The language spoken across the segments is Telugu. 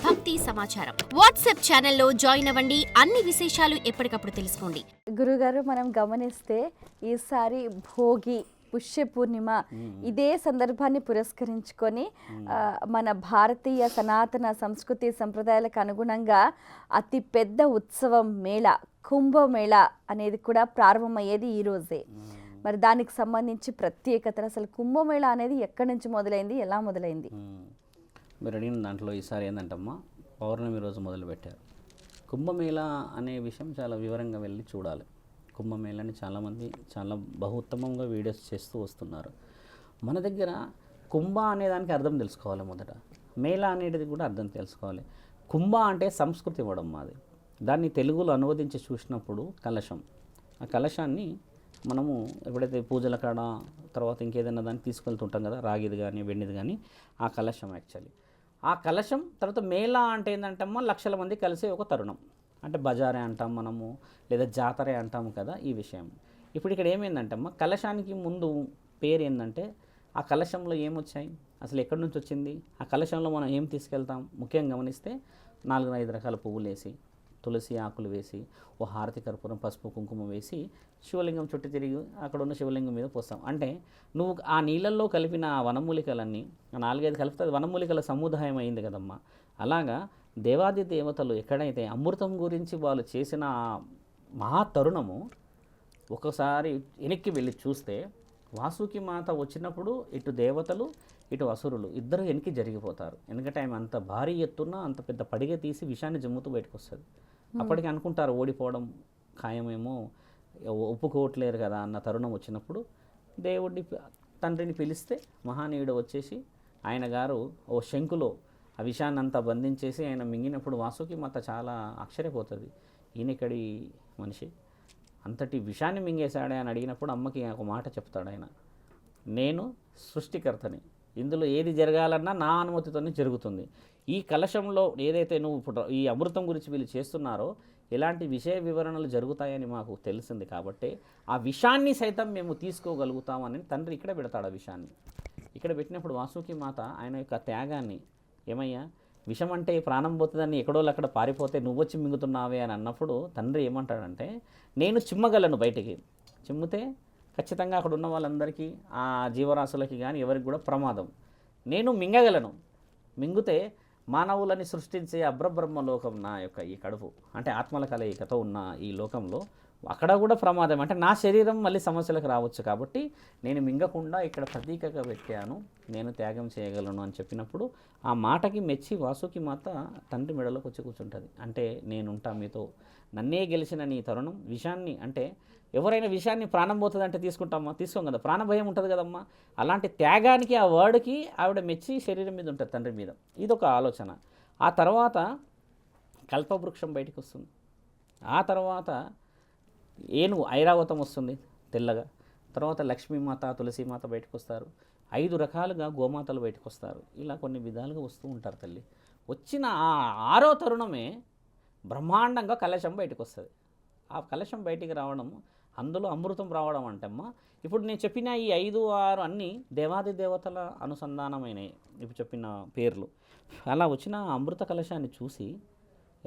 భక్తి సమాచారం వాట్సాప్ ఛానల్లో జాయిన్ అవ్వండి. అన్ని విశేషాలు ఎప్పటికప్పుడు తెలుసుకోండి. గురుగారు, మనం గమనిస్తే ఈసారి భోగి పుష్య పూర్ణిమ ఇదే సందర్భాన్ని పురస్కరించుకొని మన భారతీయ సనాతన సంస్కృతి సంప్రదాయాలకు అనుగుణంగా అతి పెద్ద ఉత్సవం మేళ కుంభమేళ అనేది కూడా ప్రారంభమయ్యేది ఈ రోజే. మరి దానికి సంబంధించి ప్రత్యేకత, అసలు కుంభమేళ అనేది ఎక్కడి నుంచి మొదలైంది, ఎలా మొదలైంది? మీరు అడిగిన దాంట్లో ఈసారి ఏంటంటమ్మా, పౌర్ణమి రోజు మొదలుపెట్టారు. కుంభమేళ అనే విషయం చాలా వివరంగా వెళ్ళి చూడాలి. కుంభమేళని చాలామంది చాలా బహు ఉత్తమంగా వీడియోస్ చేస్తూ వస్తున్నారు. మన దగ్గర కుంభ అనే దానికి అర్థం తెలుసుకోవాలి. మొదట మేళ అనేది కూడా అర్థం తెలుసుకోవాలి. కుంభ అంటే సంస్కృతి ఇవ్వడం మాది. దాన్ని తెలుగులో అనువదించి చూసినప్పుడు కలశం. ఆ కలశాన్ని మనము ఎప్పుడైతే పూజల కాడ తర్వాత ఇంకేదైనా దాన్ని తీసుకెళ్తుంటాం కదా, రాగిది కానీ వెండిది కానీ, ఆ కలశం యాక్చువల్లీ. ఆ కలశం తర్వాత మేళ అంటే ఏంటంటమ్మా, లక్షల మంది కలిసే ఒక తరుణం. అంటే బజారే అంటాం మనము, లేదా జాతరే అంటాము కదా ఈ విషయం. ఇప్పుడు ఇక్కడ ఏమైందంటమ్మా, కలశానికి ముందు పేరు ఏంటంటే, ఆ కలశంలో ఏమొచ్చాయి, అసలు ఎక్కడి నుంచి వచ్చింది, ఆ కలశంలో మనం ఏం తీసుకెళ్తాం. ముఖ్యంగా గమనిస్తే 4-5 రకాల పువ్వులు వేసి, తులసి ఆకులు వేసి, ఓ హారతి కర్పూరం పసుపు కుంకుమ వేసి శివలింగం చుట్టూ తిరిగి అక్కడ ఉన్న శివలింగం మీద పోస్తాం. అంటే నువ్వు ఆ నీళ్ళల్లో కలిపిన వనమూలికలన్నీ 4-5 కలిపితే అది వనమూలికల సముదాయం అయింది కదమ్మా. అలాగా దేవాది దేవతలు ఎక్కడైతే అమృతం గురించి వాళ్ళు చేసిన మహా తరుణము, ఒకసారి వెనక్కి వెళ్ళి చూస్తే వాసుకి మాత వచ్చినప్పుడు ఇటు దేవతలు ఇటు అసురులు ఇద్దరు వెనక్కి జరిగిపోతారు. ఎందుకంటే ఆమె అంత భారీ ఎత్తున అంత పెద్ద పడిగ తీసి విషాన్ని జమ్ముతూ బయటకు వస్తుంది. అప్పటికి అనుకుంటారు ఓడిపోవడం ఖాయమేమో, ఒప్పుకోవట్లేరు కదా అన్న తరుణం వచ్చినప్పుడు దేవుడిని తండ్రిని పిలిస్తే మహానీయుడు వచ్చేసి ఆయన గారు ఓ శంకులో ఆ విషాన్ని అంతా బంధించేసి ఆయన మింగినప్పుడు వాసుకి మాత చాలా ఆశ్చర్యపోతుంది. ఈయనక్కడి మనిషి అంతటి విషాన్ని మింగేశాడే అని అడిగినప్పుడు అమ్మకి ఒక మాట చెప్తాడు ఆయన, నేను సృష్టికర్తని, ఇందులో ఏది జరగాలన్నా నా అనుమతితోనే జరుగుతుంది. ఈ కలశంలో ఏదైతే నువ్వు ఇప్పుడు ఈ అమృతం గురించి వీళ్ళు చేస్తున్నారో ఎలాంటి విషయ వివరణలు జరుగుతాయని మాకు తెలిసింది కాబట్టి ఆ విషాన్ని సైతం మేము తీసుకోగలుగుతామని తండ్రి ఇక్కడ పెడతాడు. ఆ విషాన్ని ఇక్కడ పెట్టినప్పుడు వాసుకి మాత ఆయన యొక్క త్యాగాన్ని, ఏమయ్యా విషం అంటే ప్రాణం పోతుందని ఎక్కడోళ్ళు అక్కడ పారిపోతే నువ్వు వచ్చి మింగుతున్నావే అని అన్నప్పుడు తండ్రి ఏమంటాడంటే, నేను చిమ్మగలను, బయటికి చిమ్మితే ఖచ్చితంగా అక్కడ ఉన్న వాళ్ళందరికీ ఆ జీవరాశులకి కానీ ఎవరికి కూడా ప్రమాదం. నేను మింగగలను, మింగితే మానవులని సృష్టించే అబ్రబ్రహ్మ లోకం నా యొక్క ఈ కడుపు అంటే ఆత్మల కలయికతో ఉన్న ఈ లోకంలో అక్కడ కూడా ప్రమాదం. అంటే నా శరీరం మళ్ళీ సమస్యలకు రావచ్చు కాబట్టి నేను మింగకుండా ఇక్కడ ప్రతీకగా పెట్టాను, నేను త్యాగం చేయగలను అని చెప్పినప్పుడు ఆ మాటకి మెచ్చి వాసుకి మాత తండ్రి మెడలోకి వచ్చి కూర్చుంటుంది. అంటే నేనుంటా మీతో, నన్నే గెలిచిన నీ తరుణం విషాన్ని, అంటే ఎవరైనా విషయాన్ని ప్రాణం పోతుందంటే తీసుకుంటామా, తీసుకోం కదా, ప్రాణభయం ఉంటుంది కదమ్మా. అలాంటి త్యాగానికి ఆ వర్డ్కి ఆవిడ మెచ్చి శరీరం మీద ఉంటుంది, తండ్రి మీద. ఇదొక ఆలోచన. ఆ తర్వాత కల్పవృక్షం బయటకు వస్తుంది. ఆ తర్వాత ఏనుగు ఐరావతం వస్తుంది తెల్లగా. తర్వాత లక్ష్మీమాత తులసీమాత బయటకు వస్తారు. 5 రకాలుగా గోమాతలు బయటకు వస్తారు. ఇలా కొన్ని విధాలుగా వస్తూ ఉంటారు తల్లి. వచ్చిన ఆ 6వ తరుణమే బ్రహ్మాండంగా కలశం బయటకు వస్తుంది. ఆ కలశం బయటికి రావడం, అందులో అమృతం రావడం అంటమ్మా. ఇప్పుడు నేను చెప్పిన ఈ 5, 6 అన్నీ దేవాది దేవతల అనుసంధానమైనవి. ఇప్పుడు చెప్పిన పేర్లు అలా వచ్చిన అమృత కలశాన్ని చూసి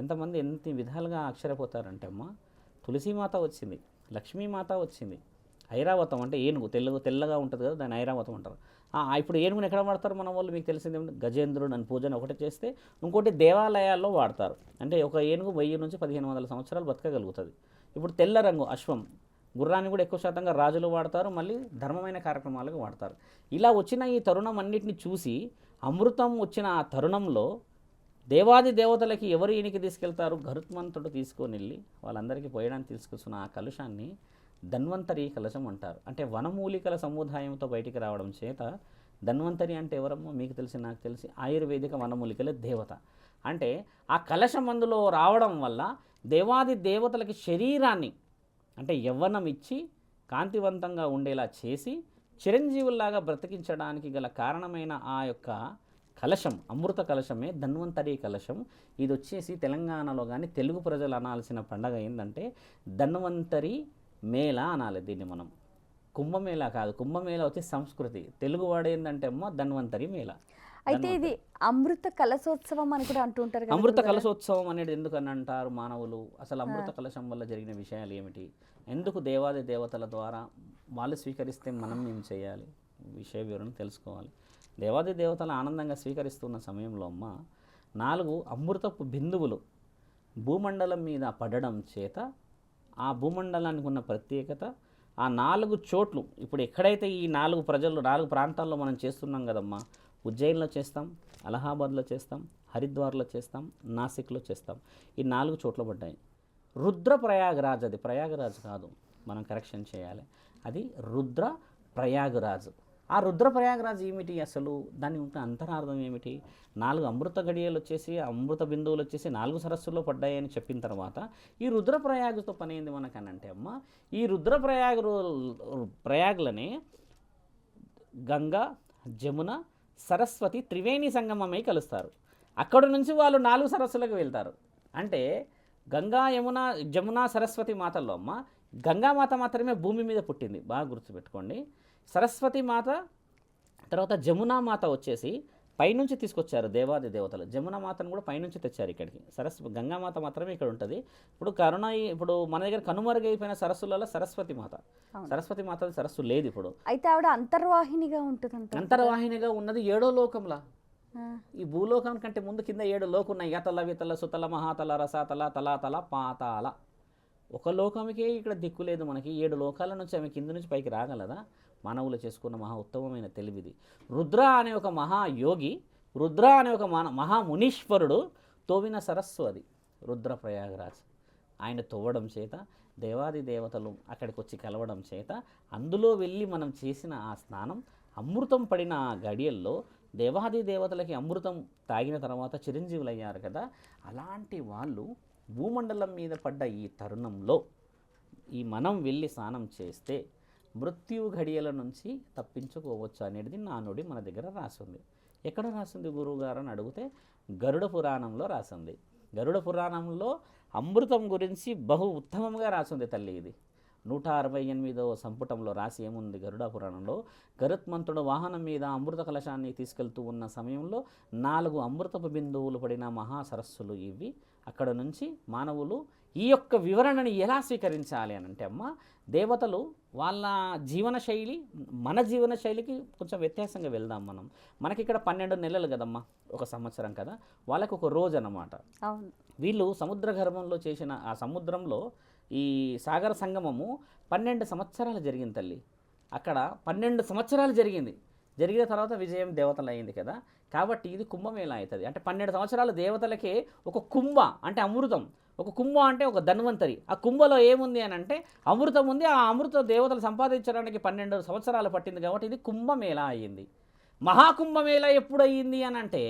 ఎంతమంది ఎన్ని విధాలుగా ఆశ్చర్యపోతారంటే అమ్మా, తులసీమాత వచ్చింది, లక్ష్మీమాత వచ్చింది, ఐరావతం అంటే ఏనుగు తెల్లగా ఉంటుంది కదా, దాన్ని ఐరావతం అంటారు. ఇప్పుడు ఏనుగుని ఎక్కడ వాడతారు మన వాళ్ళు, మీకు తెలిసింది గజేంద్రుడు అని పూజను ఒకటి చేస్తే, ఇంకోటి దేవాలయాల్లో వాడతారు. అంటే ఒక ఏనుగు 1000 నుంచి 1500 సంవత్సరాలు బతకగలుగుతుంది. ఇప్పుడు తెల్ల రంగు అశ్వం, గుర్రాన్ని కూడా ఎక్కువ శాతంగా రాజులు వాడతారు, మళ్ళీ ధర్మమైన కార్యక్రమాలకు వాడతారు. ఇలా వచ్చిన ఈ తరుణం అన్నిటిని చూసి అమృతం వచ్చిన ఆ తరుణంలో దేవాది దేవతలకి ఎవరు ఈయనకి తీసుకెళ్తారు, గరుత్మంతుడు తీసుకొని వెళ్ళి వాళ్ళందరికీ పోయడానికి తీసుకొస్తున్న ఆ కలుషాన్ని ధన్వంతరి కలశం అంటారు. అంటే వనమూలికల సముదాయంతో బయటికి రావడం చేత ధన్వంతరి అంటే ఎవరమ్మో మీకు తెలిసి నాకు తెలిసి ఆయుర్వేదిక వనమూలికల దేవత. అంటే ఆ కలశం అందులో రావడం వల్ల దేవాది దేవతలకి శరీరాన్ని అంటే యవ్వనం ఇచ్చి కాంతివంతంగా ఉండేలా చేసి చిరంజీవుల్లాగా బ్రతికించడానికి గల కారణమైన ఆ యొక్క కలశం, అమృత కలశమే ధన్వంతరి కలశం. ఇది వచ్చేసి తెలంగాణలో కానీ తెలుగు ప్రజలు అనాల్సిన పండగ ఏంటంటే ధన్వంతరి మేళ అనాలి దీన్ని మనం. కుంభమేళ కాదు, కుంభమేళ వచ్చి సంస్కృతి, తెలుగు వాడు ఏంటంటే అమ్మ ధన్వంతరి మేళ. అయితే ఇది అమృత కలశోత్సవం అని కూడా అంటుంటారు కదా అమృత కలశోత్సవం అనేది ఎందుకని అంటారు మానవులు? అసలు అమృత కలశం వల్ల జరిగిన విషయాలు ఏమిటి? ఎందుకు దేవాది దేవతల ద్వారా వాళ్ళు స్వీకరిస్తే మనం ఏం చేయాలి? విషయ వివరణ తెలుసుకోవాలి. దేవాది దేవతలు ఆనందంగా స్వీకరిస్తున్న సమయంలో అమ్మ 4 అమృతపు బిందువులు భూమండలం మీద పడడం చేత ఆ భూమండలానికి ఉన్న ప్రత్యేకత, ఆ 4 చోట్లు ఇప్పుడు ఎక్కడైతే ఈ 4 ప్రాంతాల్లో మనం చేస్తున్నాం కదమ్మా, ఉజ్జయిన్లో చేస్తాం, అలహాబాద్లో చేస్తాం, హరిద్వార్లో చేస్తాం, నాసిక్లో చేస్తాం. ఈ 4 చోట్ల పడ్డాయి. రుద్ర ప్రయాగరాజ్, అది ప్రయాగరాజ్ కాదు, మనం కరెక్షన్ చేయాలి. అది రుద్ర ప్రయాగరాజ్. ఆ రుద్ర ప్రయాగరాజ్ ఏమిటి అసలు? దాని ఉంటే అంతరార్థం ఏమిటి? 4 అమృత గడియలు వచ్చేసి, అమృత బిందువులు వచ్చేసి 4 సరస్సుల్లో పడ్డాయని చెప్పిన తర్వాత ఈ రుద్ర ప్రయాగతో పని ఏంది మనకనంటే అమ్మ, ఈ రుద్ర ప్రయాగ్లనే గంగా, జమున, సరస్వతి త్రివేణి సంగమమై కలుస్తారు. అక్కడ నుంచి వాళ్ళు 4 సరస్సులకు వెళ్తారు. అంటే గంగా, యమున, జమున, సరస్వతి మాతల్లో అమ్మ గంగామాత మాత్రమే భూమి మీద పుట్టింది, బాగా గుర్తుపెట్టుకోండి. సరస్వతి మాత తర్వాత జమునా మాత వచ్చేసి పైనుంచి తీసుకొచ్చారు దేవాది దేవతలు. జమున మాతను కూడా పైనుంచి తెచ్చారు ఇక్కడికి. గంగామాత మాత్రమే ఇక్కడ ఉంటుంది. ఇప్పుడు మన దగ్గర కనుమరుగైపోయిన సరస్సులలో సరస్వతి మాత, సరస్వతి మాత సరస్సు లేదు ఇప్పుడు. అయితే ఆవిడ అంతర్వాహినిగా ఉంటుంది. అంతర్వాహినిగా ఉన్నది 7వ లోకంలా. ఈ భూలోకం కంటే ముందు కింద 7 లోకం ఉన్నాయి. యతల, వితల, సుతల, మహాతల, రసాతల, తలాతల, పాతాల. ఒక లోకంకే ఇక్కడ దిక్కు లేదు మనకి. 7 లోకాల నుంచి ఆమె కింద నుంచి పైకి రాగలదా? మానవులు చేసుకున్న మహా ఉత్తమమైన తెలివిది. రుద్ర అనే ఒక మహాయోగి, రుద్ర అనే ఒక మహామునీశ్వరుడు తోవిన సరస్సు అది రుద్ర ప్రయాగరాజ్. ఆయన తవ్వడం చేత దేవాది దేవతలు అక్కడికి వచ్చి కలవడం చేత అందులో వెళ్ళి మనం చేసిన ఆ స్నానం, అమృతం పడిన ఆ గడియల్లో దేవాది దేవతలకి అమృతం తాగిన తర్వాత చిరంజీవులు అయ్యారు కదా. అలాంటి వాళ్ళు భూమండలం మీద పడ్డ ఈ తరుణంలో మనం వెళ్ళి స్నానం చేస్తే మృత్యు ఘడియల నుంచి తప్పించుకోవచ్చు అనేది నానుడి మన దగ్గర రాసింది. ఎక్కడ రాసింది గురువుగారు అని అడిగితే గరుడ పురాణంలో రాసింది. గరుడ పురాణంలో అమృతం గురించి బహు ఉత్తమంగా రాసింది తల్లి. ఇది 168వ సంపుటంలో రాసి ఏముంది గరుడ పురాణంలో? గరుత్మంతుడు వాహనం మీద అమృత కలశాన్ని తీసుకెళ్తూ ఉన్న సమయంలో 4 అమృతపు బిందువులు పడిన మహాసరస్సులు ఇవి. అక్కడ నుంచి మానవులు ఈ యొక్క వివరణని ఎలా స్వీకరించాలి అని అంటే అమ్మ, దేవతలు వాళ్ళ జీవనశైలి మన జీవనశైలికి కొంచెం వ్యత్యాసంగా వెళ్దాం మనం. మనకి ఇక్కడ 12 నెలలు కదమ్మా, ఒక సంవత్సరం కదా, వాళ్ళకి ఒక రోజు అన్నమాట. వీళ్ళు సముద్ర గర్భంలో చేసిన ఆ సముద్రంలో ఈ సాగర సంగమము 12 సంవత్సరాలు జరిగింది తల్లి. అక్కడ 12 సంవత్సరాలు జరిగిన తర్వాత విజయం దేవతలు అయింది కదా. కాబట్టి ఇది కుంభమేళ అవుతుంది. అంటే 12 సంవత్సరాలు దేవతలకే ఒక కుంభ అంటే అమృతం, ఒక కుంభ అంటే ఒక ధన్వంతరి. ఆ కుంభలో ఏముంది అని అంటే అమృతం ఉంది. ఆ అమృత దేవతలు సంపాదించడానికి 12 సంవత్సరాలు పట్టింది కాబట్టి ఇది కుంభమేళ అయ్యింది. మహాకుంభమేళ ఎప్పుడు అయ్యింది అని అంటే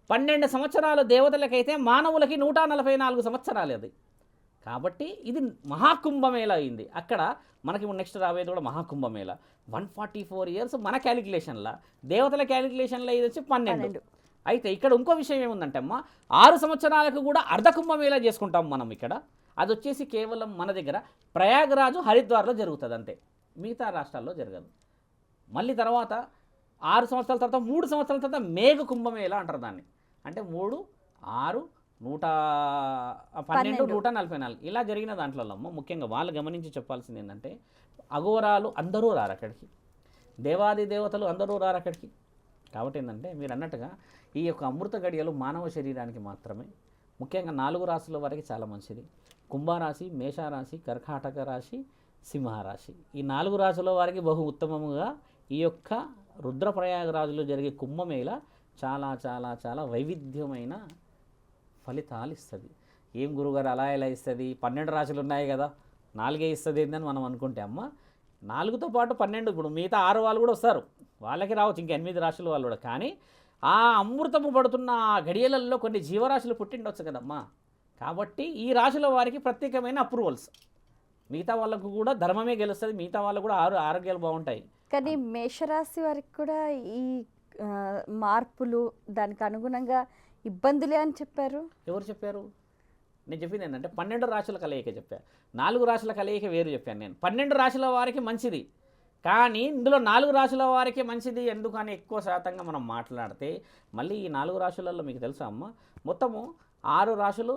12 సంవత్సరాలు దేవతలకైతే మానవులకి 144 సంవత్సరాలు అది. కాబట్టి ఇది మహాకుంభమేళ అయింది. అక్కడ మనకి నెక్స్ట్ రాబోయేది కూడా మహాకుంభమేళ. 144 ఇయర్స్ మన క్యాలిక్యులేషన్లో, దేవతల క్యాలిక్యులేషన్లో ఇది వచ్చి 12. అయితే ఇక్కడ ఇంకో విషయం ఏముందంటే అమ్మ, 6 సంవత్సరాలకు కూడా అర్ధకుంభమేళ చేసుకుంటాం మనం ఇక్కడ. అది వచ్చేసి కేవలం మన దగ్గర ప్రయాగరాజు, హరిద్వార్లో జరుగుతుంది అంతే, మిగతా రాష్ట్రాల్లో జరగదు. మళ్ళీ తర్వాత 6 సంవత్సరాల తర్వాత 3 సంవత్సరాల తర్వాత మేఘ కుంభమేళ అంటారు దాన్ని. అంటే 3, 6, 112, 144 ఇలా జరిగిన దాంట్లో అమ్మ ముఖ్యంగా వాళ్ళు గమనించి చెప్పాల్సింది ఏంటంటే, అఘోరాలు అందరూ రారు అక్కడికి, దేవాది దేవతలు అందరూ రారు అక్కడికి. కాబట్టి ఏంటంటే మీరు అన్నట్టుగా ఈ యొక్క అమృత గడియలు మానవ శరీరానికి మాత్రమే. ముఖ్యంగా 4 రాశుల వారికి చాలా మంచిది. కుంభరాశి, మేషరాశి, కర్కాటక రాశి, సింహరాశి. ఈ 4 రాశుల వారికి బహు ఉత్తమముగా ఈ యొక్క రుద్రప్రయాగరాజులో జరిగే కుంభమేళ చాలా చాలా చాలా వైవిధ్యమైన ఫలితాలు ఇస్తుంది. ఏం గురుగారు అలా ఎలా ఇస్తుంది? 12 రాశులు ఉన్నాయి కదా, 4 ఇస్తుంది ఏందని మనం అనుకుంటే అమ్మ, 4తో పాటు 12, ఇప్పుడు మిగతా 6 వాళ్ళు కూడా వస్తారు, వాళ్ళకి రావచ్చు, ఇంకా 8 రాశుల వాళ్ళు కూడా. కానీ ఆ అమృతము పడుతున్న గడియలలో కొన్ని జీవరాశులు పుట్టిండొచ్చు కదమ్మా. కాబట్టి ఈ రాశుల వారికి ప్రత్యేకమైన అప్రూవల్స్. మిగతా వాళ్ళకు కూడా ధర్మమే గెలుస్తుంది, మిగతా వాళ్ళకు కూడా ఆరోగ్యాలు బాగుంటాయి. కానీ మేషరాశి వారికి కూడా ఈ మార్పులు దానికి అనుగుణంగా ఇబ్బందులే అని చెప్పారు. ఎవరు చెప్పారు? నేను చెప్పింది ఏంటంటే 12 రాశుల కలయిక చెప్పాను. 4 రాశుల కలయిక వేరు చెప్పాను నేను. 12 రాశుల వారికి మంచిది, కానీ ఇందులో 4 రాశుల వారికి మంచిది ఎందుకని ఎక్కువ శాతంగా మనం మాట్లాడితే మళ్ళీ ఈ 4 రాశులలో మీకు తెలుసా అమ్మ, మొత్తము 6 రాశులు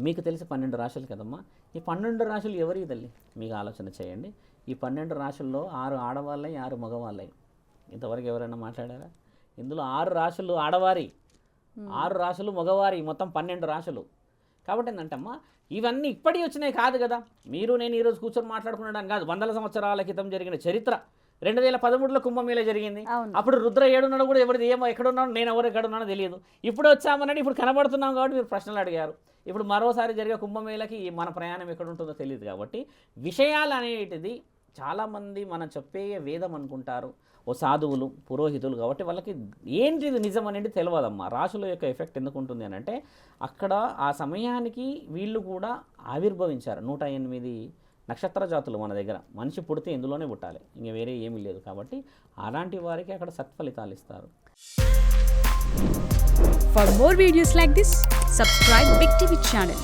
మీకు తెలిసి 12 రాశులు కదమ్మా. ఈ 12 రాశులు ఎవరి తల్లి మీకు ఆలోచన చేయండి. ఈ 12 రాశుల్లో 6 ఆడవాళ్ళై 6 మగవాళ్ళై. ఇంతవరకు ఎవరైనా మాట్లాడారా? ఇందులో 6 రాశులు ఆడవారి, 6 రాశులు మగవారి, మొత్తం 12 రాశులు. కాబట్టి ఏంటంటమ్మా, ఇవన్నీ ఇప్పటి వచ్చినాయి కాదు కదా. మీరు నేను ఈరోజు కూర్చొని మాట్లాడుకున్నాను కాదు. 100 సంవత్సరాల క్రితం జరిగిన చరిత్ర. 2013లో కుంభమేళ జరిగింది. అప్పుడు రుద్ర ఏడున్నాడు కూడా ఎవరిది ఏమో ఎక్కడున్నాడు, నేను ఎవరు ఎక్కడున్నానో తెలియదు. ఇప్పుడు వచ్చామనండి, ఇప్పుడు కనబడుతున్నాం కాబట్టి మీరు ప్రశ్నలు అడిగారు. ఇప్పుడు మరోసారి జరిగే కుంభమేళకి మన ప్రయాణం ఎక్కడ ఉంటుందో తెలియదు. కాబట్టి విషయాలు అనేటిది చాలామంది మనం చెప్పే వేదం అనుకుంటారు, ఓ సాధువులు పురోహితులు, కాబట్టి వాళ్ళకి ఏంటిది నిజం అనేది తెలియదమ్మా. రాశుల యొక్క ఎఫెక్ట్ ఎందుకు ఉంటుంది అని అంటే అక్కడ ఆ సమయానికి వీళ్ళు కూడా ఆవిర్భవించారు. 108 నక్షత్ర జాతులు మన దగ్గర. మనిషి పుడితే ఇందులోనే పుట్టాలి, ఇంక వేరే ఏమీ లేదు. కాబట్టి అలాంటి వారికి అక్కడ సత్ఫలితాలు ఇస్తారు. For more videos like this, subscribe Big TV channel.